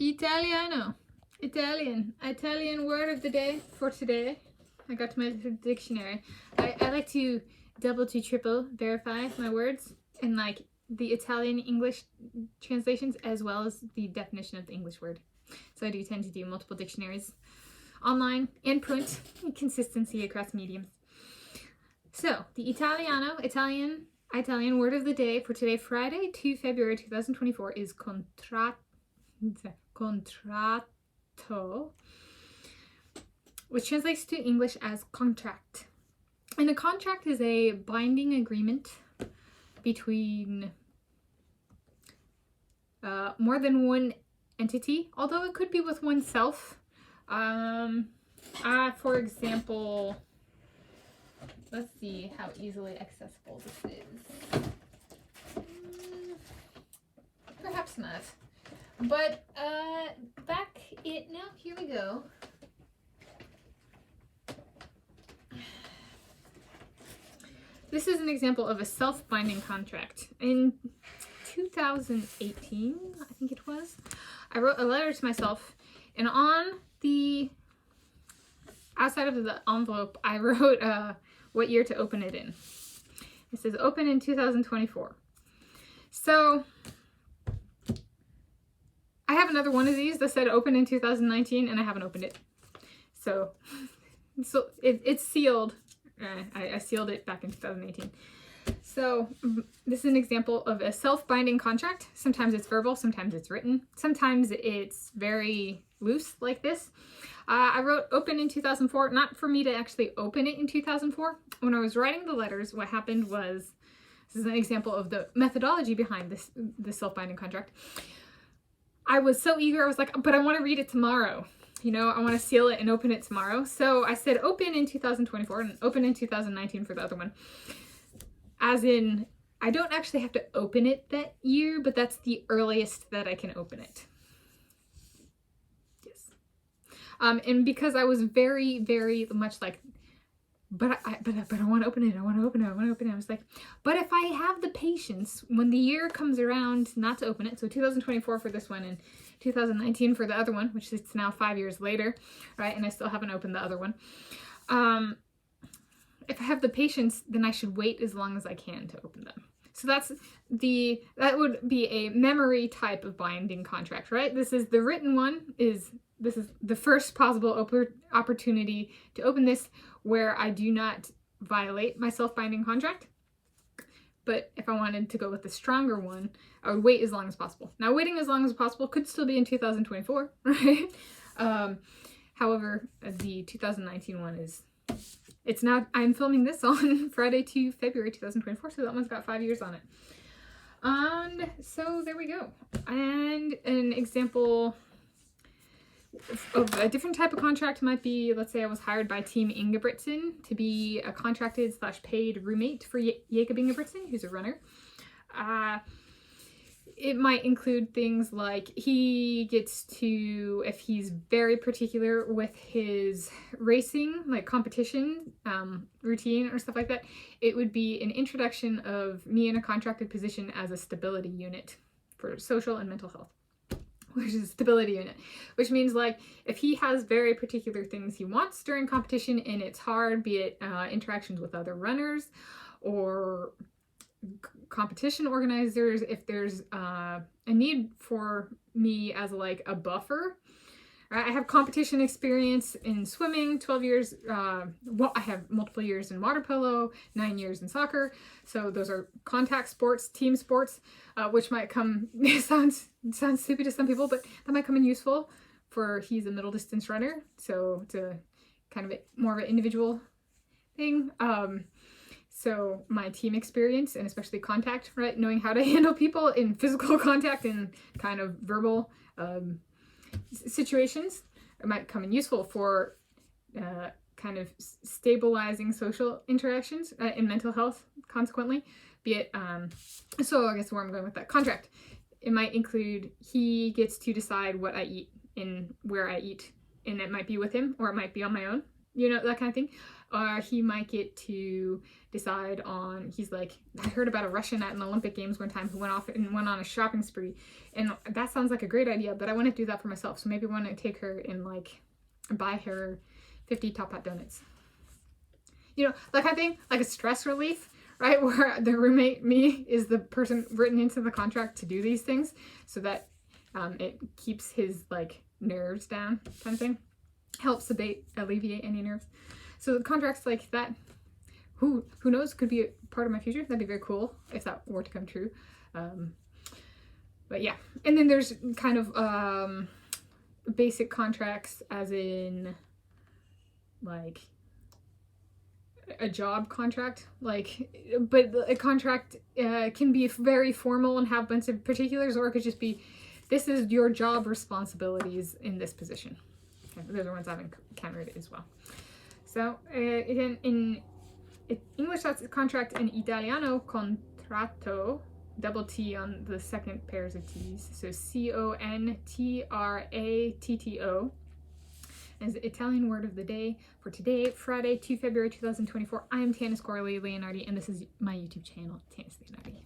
Italiano. Italian word of the day for today. I got to my dictionary. I like to double to triple verify my words and like the Italian English translations as well as the definition of the English word. So I do tend to do multiple dictionaries online and print, consistency across mediums. So the Italian word of the day for today, Friday, 2 February 2024, is contratto, which translates to English as contract. And a contract is a binding agreement between more than one entity, although it could be with oneself. For example, let's see how easily accessible this is. Perhaps not. But here we go. This is an example of a self-binding contract. In 2018, I think it was, I wrote a letter to myself, and on the outside of the envelope, I wrote what year to open it in. It says open in 2024. So I have another one of these that said open in 2019, and I haven't opened it. So it's sealed. I sealed it back in 2018. So this is an example of a self-binding contract. Sometimes it's verbal, sometimes it's written, sometimes it's very loose like this. I wrote open in 2004, not for me to actually open it in 2004. When I was writing the letters, what happened was, this is an example of the methodology behind this self-binding contract. I was so eager, I was like, but I want to read it tomorrow. You know, I want to seal it and open it tomorrow. So I said open in 2024 and open in 2019 for the other one. As in, I don't actually have to open it that year, but that's the earliest that I can open it. Yes. And because I was very, very much like, but I want to open it. I want to open it. I was like, but if I have the patience when the year comes around not to open it, so 2024 for this one and 2019 for the other one, which is now 5 years later, right? And I still haven't opened the other one. If I have the patience, then I should wait as long as I can to open them. So that would be a memory type of binding contract, right? This is the written one. This is the first possible opportunity to open this where I do not violate my self-binding contract. But if I wanted to go with the stronger one, I would wait as long as possible. Now, waiting as long as possible could still be in 2024, right? However, the 2019 one it's now, I'm filming this on Friday, 2 February 2024, so that one's got 5 years on it. And so there we go. And an example of a different type of contract might be, let's say I was hired by Team Ingebrigtsen to be a contracted / paid roommate for Jacob Ingebrigtsen, who's a runner. It might include things like he gets to, if he's very particular with his racing, like competition routine or stuff like that, it would be an introduction of me in a contracted position as a stability unit for social and mental health. Which is a stability unit, which means like if he has very particular things he wants during competition and it's hard, be it interactions with other runners or competition organizers, if there's a need for me as like a buffer. I have competition experience in swimming, 12 years. I have multiple years in water polo, 9 years in soccer. So those are contact sports, team sports, which might come, sounds stupid to some people, but that might come in useful for, he's a middle distance runner. So it's a kind of more of an individual thing. So my team experience and especially contact, right? Knowing how to handle people in physical contact and kind of verbal situations, it might come in useful for kind of stabilizing social interactions in mental health, consequently, be it, so I guess where I'm going with that contract, it might include he gets to decide what I eat and where I eat, and it might be with him or it might be on my own, you know, that kind of thing. Or he might get to decide on, he's like, I heard about a Russian at an Olympic Games one time who went off and went on a shopping spree. And that sounds like a great idea, but I want to do that for myself. So maybe I want to take her and like buy her 50 Top Hat donuts. You know, like I think like a stress relief, right? Where the roommate, me, is the person written into the contract to do these things so that it keeps his like nerves down kind of thing. Helps alleviate any nerves. So the contracts like that, who knows, could be a part of my future. That'd be very cool if that were to come true. But yeah, and then there's kind of basic contracts, as in like a job contract, like, but a contract can be very formal and have a bunch of particulars, or it could just be, this is your job responsibilities in this position. Okay, those are ones I've encountered as well. So again, in English that's contract, in Italiano contratto, double T on the second pairs of T's, so Contratto. As the Italian word of the day for today, Friday, 2 February 2024. I am Tanis Coralee Leonhardi, and this is my YouTube channel, Tanis Leonhardi.